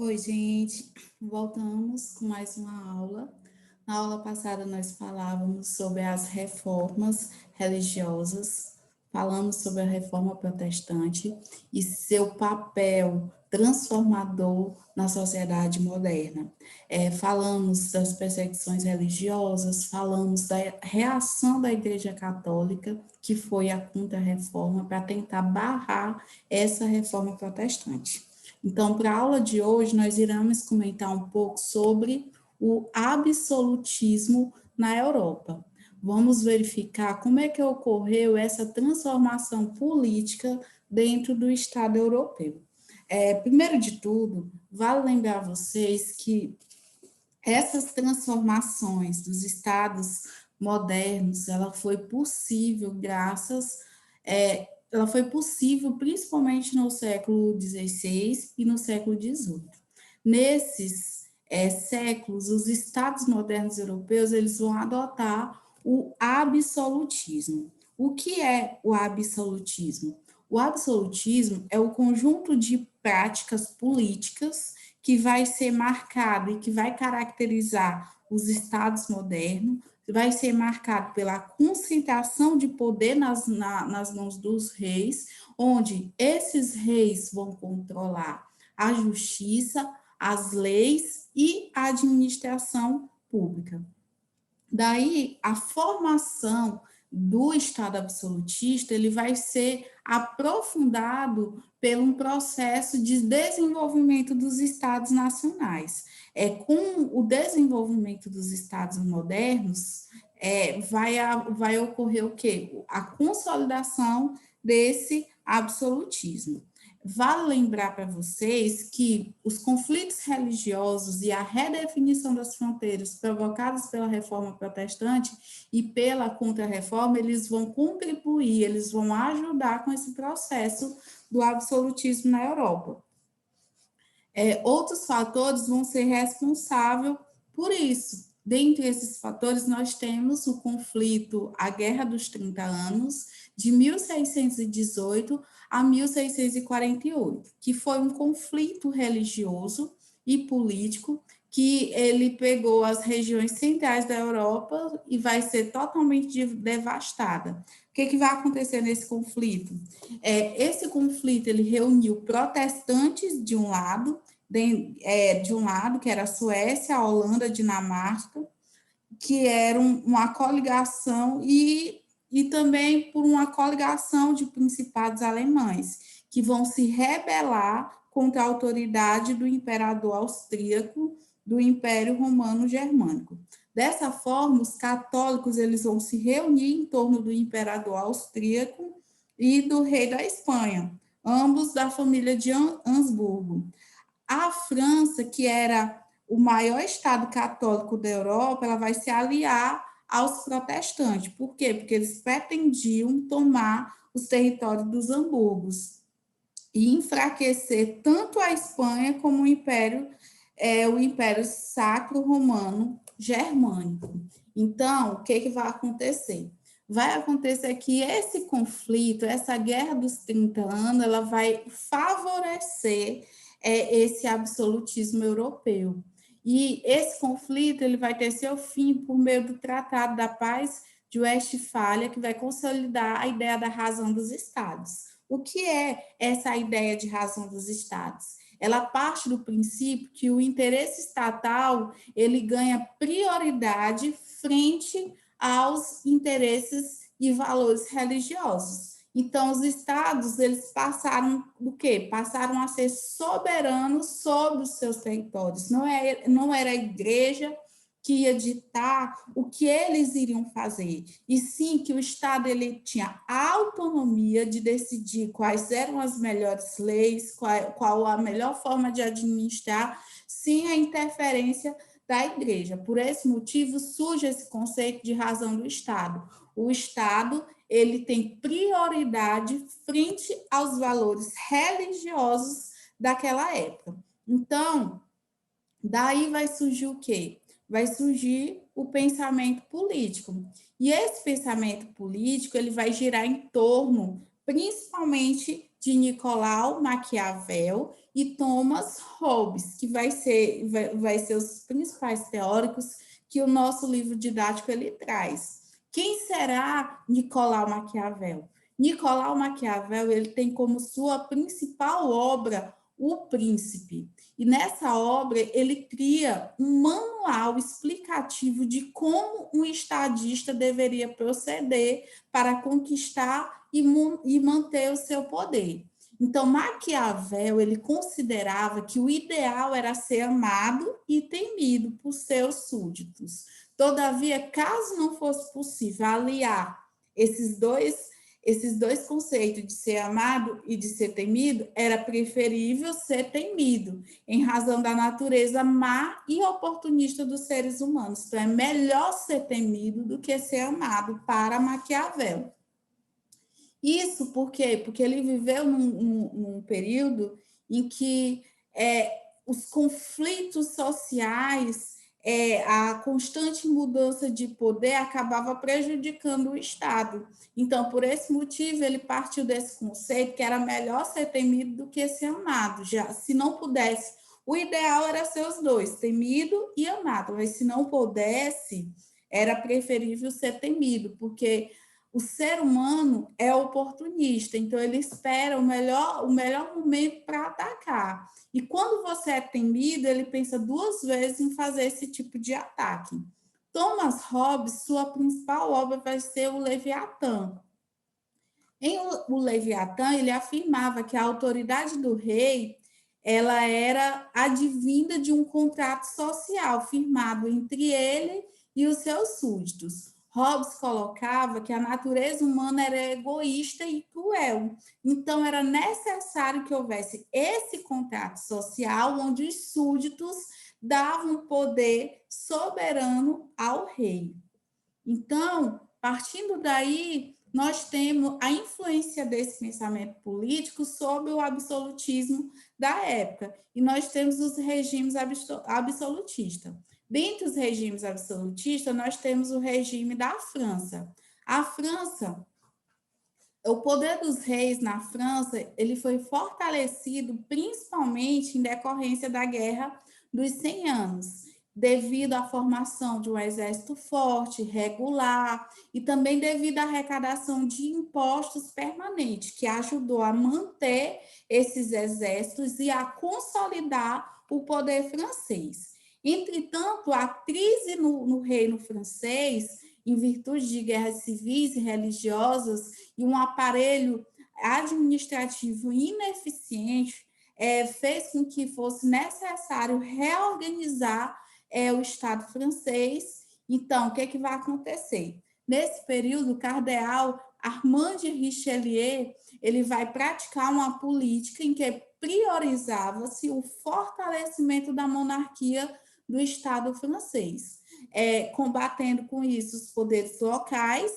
Oi, gente. Voltamos com mais uma aula. Na aula passada, nós falávamos sobre as reformas religiosas, falamos sobre a reforma protestante e seu papel transformador na sociedade moderna. Falamos das perseguições religiosas, falamos da reação da Igreja Católica, que foi a Contra-Reforma, para tentar barrar essa reforma protestante. Então, para a aula de hoje, nós iremos comentar um pouco sobre o absolutismo na Europa. Vamos verificar como é que ocorreu essa transformação política dentro do Estado europeu. Primeiro de tudo, vale lembrar vocês que essas transformações dos estados modernos, ela foi possível principalmente no século XVI e no século XVIII. Nesses séculos, os estados modernos europeus eles vão adotar o absolutismo. O que é o absolutismo? O absolutismo é o conjunto de práticas políticas que vai ser marcado e que vai caracterizar os estados modernos, vai ser marcado pela concentração de poder nas mãos dos reis, onde esses reis vão controlar a justiça, as leis e a administração pública. Daí, a formação do Estado absolutista, ele vai ser aprofundado por um processo de desenvolvimento dos Estados nacionais. Com o desenvolvimento dos Estados modernos, vai ocorrer o quê? A consolidação desse absolutismo. Vale lembrar para vocês que os conflitos religiosos e a redefinição das fronteiras provocadas pela reforma protestante e pela contra-reforma, eles vão contribuir, eles vão ajudar com esse processo do absolutismo na Europa. Outros fatores vão ser responsáveis por isso. Dentre esses fatores, nós temos o conflito, a Guerra dos 30 Anos, de 1618 a 1648, que foi um conflito religioso e político que ele pegou as regiões centrais da Europa e vai ser totalmente devastada. O que vai acontecer nesse conflito? Esse conflito ele reuniu protestantes de um lado, que era a Suécia, a Holanda, a Dinamarca, que era uma coligação e também por uma coligação de principados alemães, que vão se rebelar contra a autoridade do imperador austríaco do Império Romano Germânico. Dessa forma, os católicos eles vão se reunir em torno do imperador austríaco e do rei da Espanha, ambos da família de Habsburgo. A França, que era o maior estado católico da Europa, ela vai se aliar aos protestantes. Por quê? Porque eles pretendiam tomar os territórios dos Habsburgos e enfraquecer tanto a Espanha como o Império Sacro Romano Germânico. Então, o que vai acontecer? Vai acontecer que esse conflito, essa Guerra dos 30 anos, ela vai favorecer esse absolutismo europeu. E esse conflito ele vai ter seu fim por meio do Tratado da Paz de Westfália, que vai consolidar a ideia da razão dos Estados. O que é essa ideia de razão dos Estados? Ela parte do princípio que o interesse estatal ele ganha prioridade frente aos interesses e valores religiosos. Então, os estados, eles passaram o quê? Passaram a ser soberanos sobre os seus territórios. Não era a igreja que ia ditar o que eles iriam fazer, e sim que o Estado ele tinha autonomia de decidir quais eram as melhores leis, qual a melhor forma de administrar, sem a interferência da igreja. Por esse motivo, surge esse conceito de razão do Estado. O Estado ele tem prioridade frente aos valores religiosos daquela época. Então, daí vai surgir o quê? Vai surgir o pensamento político. E esse pensamento político ele vai girar em torno, principalmente, de Nicolau Maquiavel e Thomas Hobbes, que vai ser os principais teóricos que o nosso livro didático ele traz. Quem será Nicolau Maquiavel? Nicolau Maquiavel ele tem como sua principal obra O Príncipe. E nessa obra ele cria um manual explicativo de como um estadista deveria proceder para conquistar e manter o seu poder. Então, Maquiavel, ele considerava que o ideal era ser amado e temido por seus súditos. Todavia, caso não fosse possível aliar esses dois conceitos de ser amado e de ser temido, era preferível ser temido, em razão da natureza má e oportunista dos seres humanos. Então, é melhor ser temido do que ser amado para Maquiavel. Isso por quê? Porque ele viveu num período em que os conflitos sociais, a constante mudança de poder acabava prejudicando o Estado. Então, por esse motivo, ele partiu desse conceito que era melhor ser temido do que ser amado. Já, se não pudesse, o ideal era ser os dois, temido e amado, mas se não pudesse, era preferível ser temido, porque o ser humano é oportunista, então ele espera o melhor momento para atacar. E quando você é temido, ele pensa duas vezes em fazer esse tipo de ataque. Thomas Hobbes, sua principal obra vai ser o Leviatã. Em o Leviatã, ele afirmava que a autoridade do rei ela era advinda de um contrato social firmado entre ele e os seus súditos. Hobbes colocava que a natureza humana era egoísta e cruel, então era necessário que houvesse esse contrato social onde os súditos davam poder soberano ao rei. Então, partindo daí, nós temos a influência desse pensamento político sobre o absolutismo da época, e nós temos os regimes absolutistas. Dentre os regimes absolutistas, nós temos o regime da França. A França, o poder dos reis na França, ele foi fortalecido principalmente em decorrência da Guerra dos 100 Anos, devido à formação de um exército forte, regular, e também devido à arrecadação de impostos permanentes, que ajudou a manter esses exércitos e a consolidar o poder francês. Entretanto, a crise no reino francês, em virtude de guerras civis e religiosas e um aparelho administrativo ineficiente, fez com que fosse necessário reorganizar o Estado francês. Então, o que vai acontecer? Nesse período, o cardeal Armand de Richelieu ele vai praticar uma política em que priorizava-se o fortalecimento da monarquia do Estado francês, combatendo com isso os poderes locais,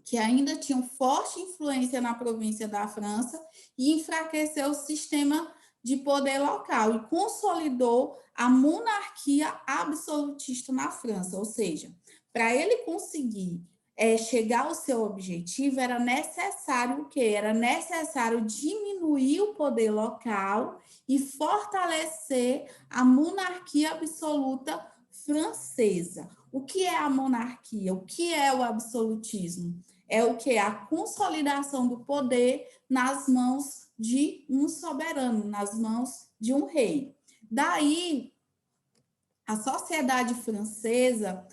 que ainda tinham forte influência na província da França, e enfraqueceu o sistema de poder local e consolidou a monarquia absolutista na França. Ou seja, para ele conseguir chegar ao seu objetivo, era necessário o quê? Era necessário diminuir o poder local e fortalecer a monarquia absoluta francesa. O que é a monarquia? O que é o absolutismo? É o que? A consolidação do poder nas mãos de um soberano, nas mãos de um rei. Daí, a sociedade francesa,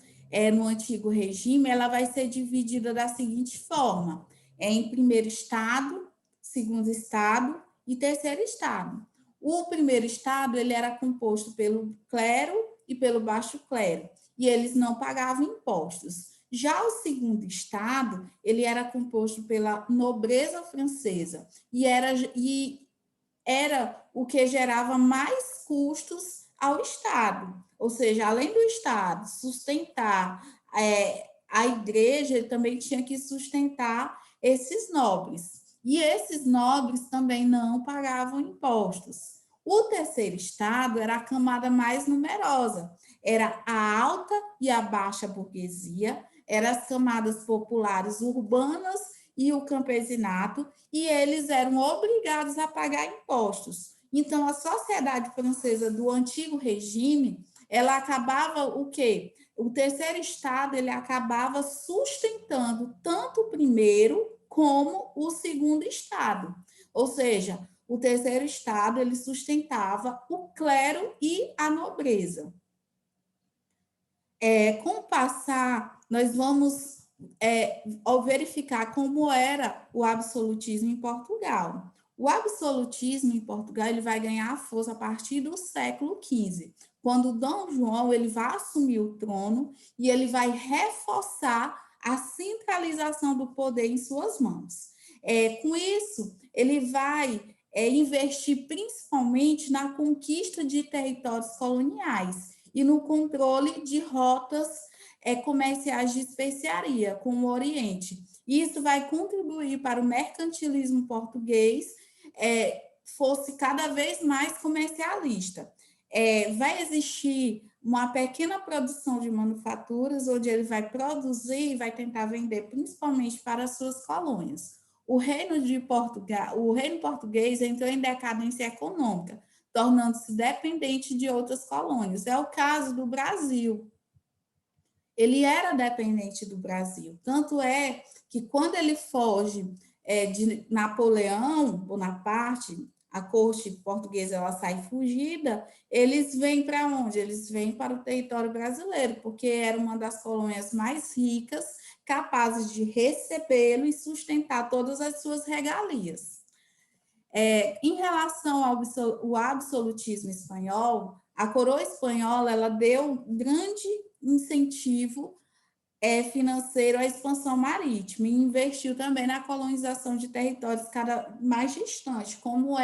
no antigo regime, ela vai ser dividida da seguinte forma: em primeiro estado, segundo estado e terceiro estado. O primeiro estado ele era composto pelo clero e pelo baixo clero, e eles não pagavam impostos. Já o segundo estado, ele era composto pela nobreza francesa, e era o que gerava mais custos ao Estado. Ou seja, além do Estado sustentar a igreja, ele também tinha que sustentar esses nobres. E esses nobres também não pagavam impostos. O terceiro estado era a camada mais numerosa, era a alta e a baixa burguesia, eram as camadas populares urbanas e o campesinato, e eles eram obrigados a pagar impostos. Então, a sociedade francesa do antigo regime, ela acabava o quê? O terceiro estado, ele acabava sustentando tanto o primeiro como o segundo estado. Ou seja, o terceiro estado, ele sustentava o clero e a nobreza. Com o passar, nós vamos verificar como era o absolutismo em Portugal. O absolutismo em Portugal ele vai ganhar força a partir do século XV, quando Dom João ele vai assumir o trono e ele vai reforçar a centralização do poder em suas mãos. Com isso, ele vai investir principalmente na conquista de territórios coloniais e no controle de rotas comerciais de especiaria com o Oriente. Isso vai contribuir para o mercantilismo português fosse cada vez mais comercialista. Vai existir uma pequena produção de manufaturas, onde ele vai produzir e vai tentar vender principalmente para as suas colônias. O reino português entrou em decadência econômica, tornando-se dependente de outras colônias. É o caso do Brasil. Ele era dependente do Brasil. Tanto é que quando ele foge de Napoleão Bonaparte, a corte portuguesa ela sai fugida, eles vêm para onde? Eles vêm para o território brasileiro, porque era uma das colônias mais ricas, capazes de recebê-lo e sustentar todas as suas regalias. Em relação ao absolutismo espanhol, a coroa espanhola ela deu grande incentivo financeiro à expansão marítima e investiu também na colonização de territórios cada mais distantes, como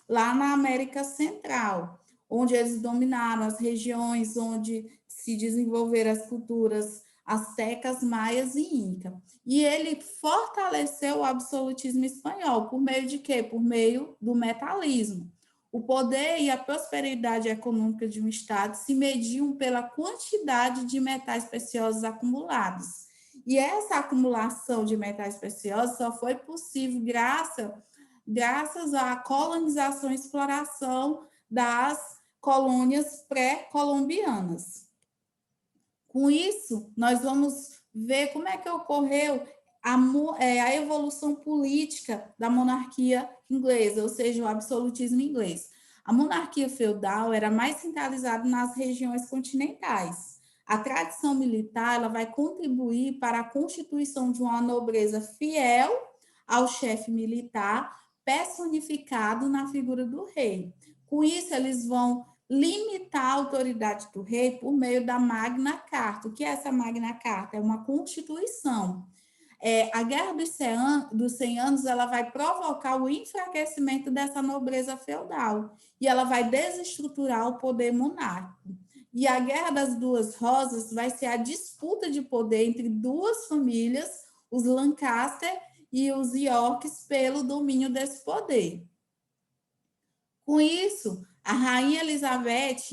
lá na América Central, onde eles dominaram as regiões onde se desenvolveram as culturas astecas, maias e inca. E ele fortaleceu o absolutismo espanhol por meio de quê? Por meio do metalismo. O poder e a prosperidade econômica de um Estado se mediam pela quantidade de metais preciosos acumulados. E essa acumulação de metais preciosos só foi possível graças à colonização e exploração das colônias pré-colombianas. Com isso, nós vamos ver como é que ocorreu a evolução política da monarquia inglesa, ou seja, o absolutismo inglês. A monarquia feudal era mais centralizada nas regiões continentais. A tradição militar ela vai contribuir para a constituição de uma nobreza fiel ao chefe militar, personificado na figura do rei. Com isso, eles vão limitar a autoridade do rei por meio da Magna Carta. O que é essa Magna Carta? É uma constituição. A Guerra dos 100 Anos ela vai provocar o enfraquecimento dessa nobreza feudal e ela vai desestruturar o poder monárquico. E a Guerra das Duas Rosas vai ser a disputa de poder entre duas famílias, os Lancaster e os Yorks, pelo domínio desse poder. Com isso, a Rainha Elizabeth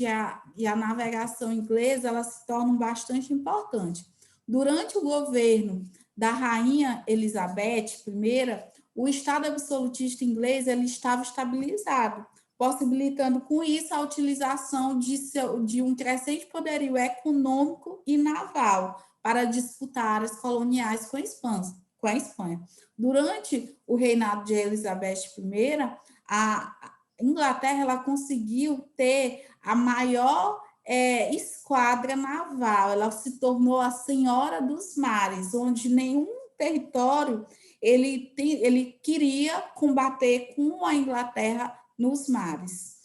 e a navegação inglesa elas se tornam bastante importantes. Durante o governo da Rainha Elizabeth I, o Estado absolutista inglês ele estava estabilizado, possibilitando com isso a utilização de um crescente poderio econômico e naval para disputar áreas coloniais com a Espanha. Durante o reinado de Elizabeth I, a Inglaterra ela conseguiu ter a maior esquadra naval, ela se tornou a Senhora dos Mares, onde nenhum território ele queria combater com a Inglaterra nos mares.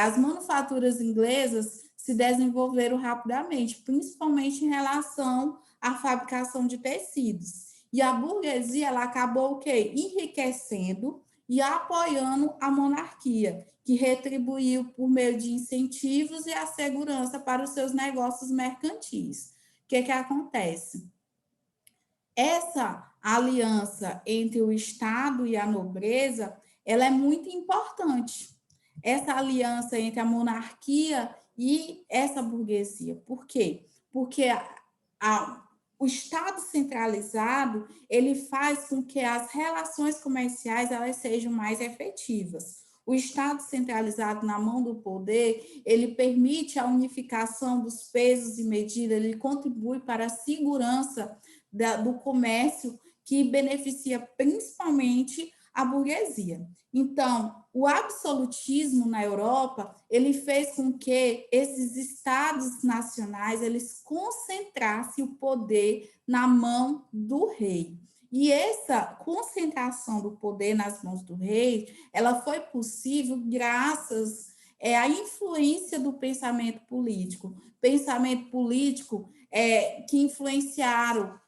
As manufaturas inglesas se desenvolveram rapidamente, principalmente em relação à fabricação de tecidos. E a burguesia ela acabou o quê? Enriquecendo e apoiando a monarquia, que retribuiu por meio de incentivos e a segurança para os seus negócios mercantis. O que acontece? Essa aliança entre o Estado e a nobreza, ela é muito importante. Essa aliança entre a monarquia e essa burguesia. Por quê? Porque o Estado centralizado, ele faz com que as relações comerciais elas sejam mais efetivas. O Estado centralizado na mão do poder, ele permite a unificação dos pesos e medidas, ele contribui para a segurança do comércio, que beneficia principalmente a burguesia. Então, o absolutismo na Europa, ele fez com que esses estados nacionais, eles concentrassem o poder na mão do rei. E essa concentração do poder nas mãos do rei, ela foi possível graças à influência do pensamento político que influenciaram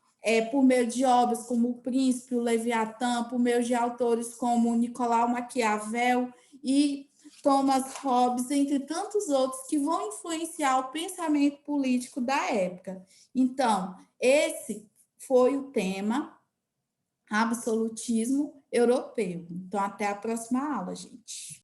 por meio de obras como O Príncipe, o Leviatã, por meio de autores como Nicolau Maquiavel e Thomas Hobbes, entre tantos outros que vão influenciar o pensamento político da época. Então, esse foi o tema absolutismo europeu. Então, até a próxima aula, gente.